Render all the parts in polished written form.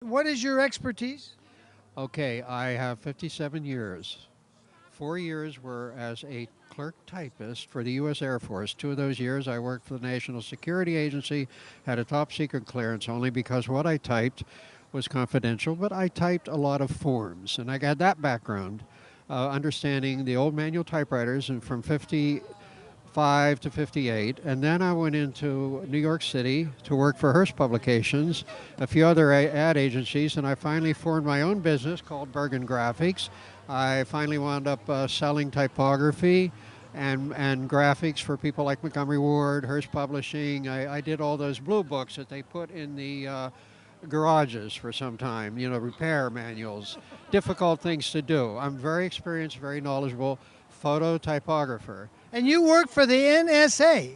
What is your expertise? Okay, I have 57 years. 4 years were as a clerk typist for the U.S. Air Force. 2 of those years I worked for the National Security Agency, had a top secret clearance only because what I typed was confidential, but I typed a lot of forms, and I got that background, understanding the old manual typewriters, and from 55 to 58, and then I went into New York City to work for Hearst Publications, a few other ad agencies, and I finally formed my own business called Bergen Graphics. I finally wound up selling typography and graphics for people like Montgomery Ward, Hearst Publishing. I did all those blue books that they put in the garages for some time, repair manuals, difficult things to do. I'm very experienced, very knowledgeable photo typographer. And you work for the NSA,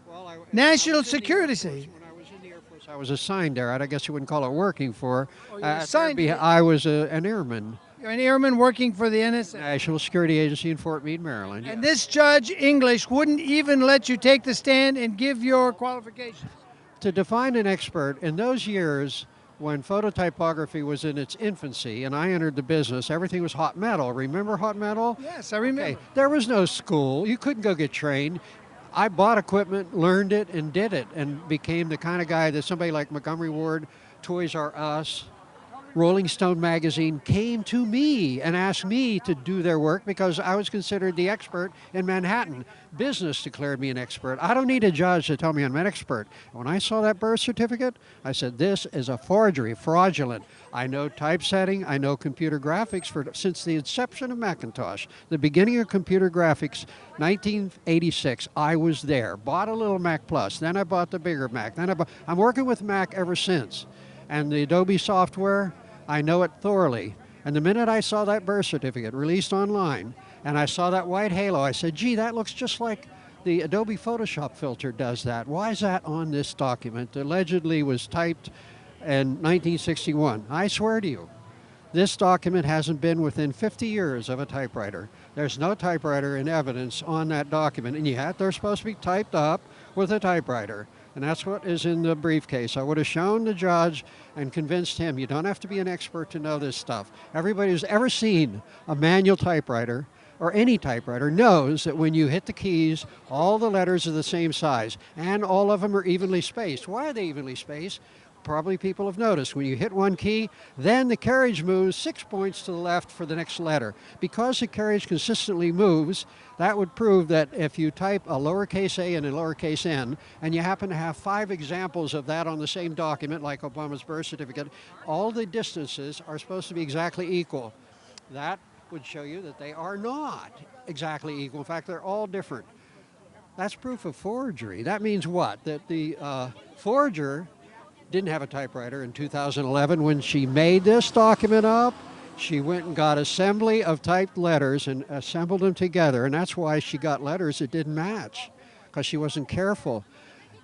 Well, National Security Agency. When I was in the Air Force, I was assigned there. I guess you wouldn't call it working for. Oh, you were assigned to it. I was an airman, You're an airman working for the NSA. National Security Agency in Fort Meade, Maryland. And this Judge English wouldn't even let you take the stand and give your qualifications. To define an expert, in those years when phototypography was in its infancy and I entered the business, everything was hot metal. Remember hot metal? Yes, I remember. Okay. There was no school. You couldn't go get trained. I bought equipment, learned it, and did it, and became the kind of guy that somebody like Montgomery Ward, Toys R Us, Rolling Stone magazine came to me and asked me to do their work because I was considered the expert in Manhattan. Business declared me an expert. I don't need a judge to tell me I'm an expert. When I saw that birth certificate, I said, this is a forgery, fraudulent. I know typesetting, I know computer graphics since the inception of Macintosh. The beginning of computer graphics, 1986, I was there. Bought a little Mac Plus, then I bought the bigger Mac. I'm working with Mac ever since. And the Adobe software, I know it thoroughly. And the minute I saw that birth certificate released online, and I saw that white halo, I said, gee, that looks just like the Adobe Photoshop filter does that. Why is that on this document? Allegedly was typed in 1961. I swear to you, this document hasn't been within 50 years of a typewriter. There's no typewriter in evidence on that document, and yet they're supposed to be typed up with a typewriter. And that's what is in the briefcase. I would have shown the judge and convinced him, you don't have to be an expert to know this stuff. Everybody who's ever seen a manual typewriter or any typewriter knows that when you hit the keys, all the letters are the same size, and all of them are evenly spaced. Why are they evenly spaced? Probably people have noticed. When you hit one key, then the carriage moves 6 points to the left for the next letter. Because the carriage consistently moves, that would prove that if you type a lowercase a and a lowercase n, and you happen to have 5 examples of that on the same document, like Obama's birth certificate, all the distances are supposed to be exactly equal. That would show you that they are not exactly equal. In fact, they're all different. That's proof of forgery. That means what? That the forger didn't have a typewriter in 2011 when she made this document up. She went and got assembly of typed letters and assembled them together, and that's why she got letters that didn't match, because she wasn't careful.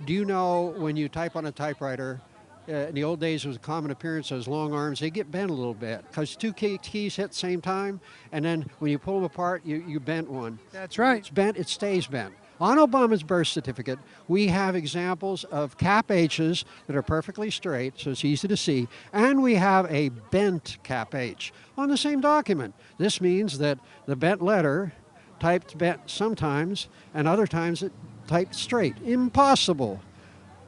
Do you know when you type on a typewriter, in the old days it was a common appearance, those long arms, they get bent a little bit, because two keys hit at the same time, and then when you pull them apart, you bent one. That's right. It's bent, it stays bent. On Obama's birth certificate, we have examples of cap H's that are perfectly straight, so it's easy to see, and we have a bent cap H on the same document. This means that the bent letter typed bent sometimes, and other times it typed straight. Impossible.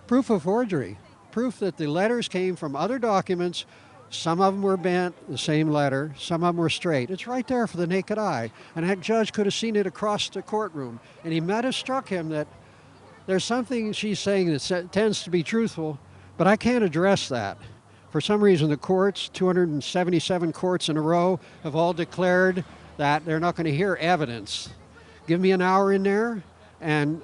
Proof of forgery. Proof that the letters came from other documents. Some of them were bent, the same letter. Some of them were straight. It's right there for the naked eye. And that judge could have seen it across the courtroom. And he might have struck him that there's something she's saying that tends to be truthful, but I can't address that. For some reason, the courts, 277 courts in a row, have all declared that they're not going to hear evidence. Give me an hour in there, and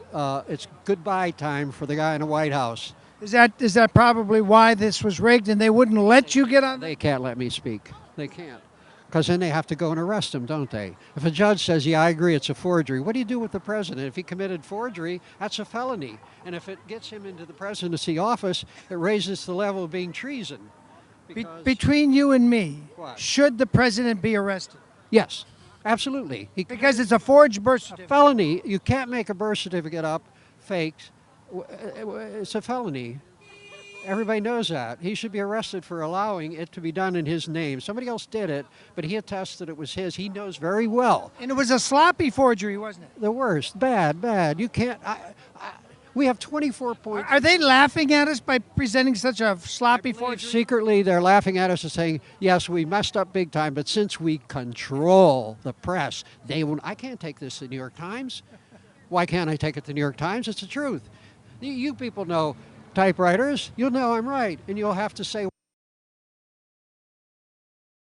it's goodbye time for the guy in the White House. Is that probably why this was rigged and they wouldn't let you get on? They can't let me speak. They can't. Because then they have to go and arrest him, don't they? If a judge says, yeah, I agree, it's a forgery, what do you do with the president? If he committed forgery, that's a felony. And if it gets him into the presidency office, it raises the level of being treason. Between you and me, What? should the president be arrested? Yes, absolutely. Because it's a forged birth certificate. Felony, you can't make a birth certificate up, faked. It's a felony. Everybody knows that. He should be arrested for allowing it to be done in his name. Somebody else did it, but he attests that it was his. He knows very well. And it was a sloppy forgery, wasn't it? The worst. Bad, bad. You can't. We have 24 points. Are they laughing at us by presenting such a sloppy forgery? Secretly, they're laughing at us and saying, yes, we messed up big time, but since we control the press, they won't. I can't take this to the New York Times. Why can't I take it to the New York Times? It's the truth. You people know typewriters. You'll know I'm right, and you'll have to say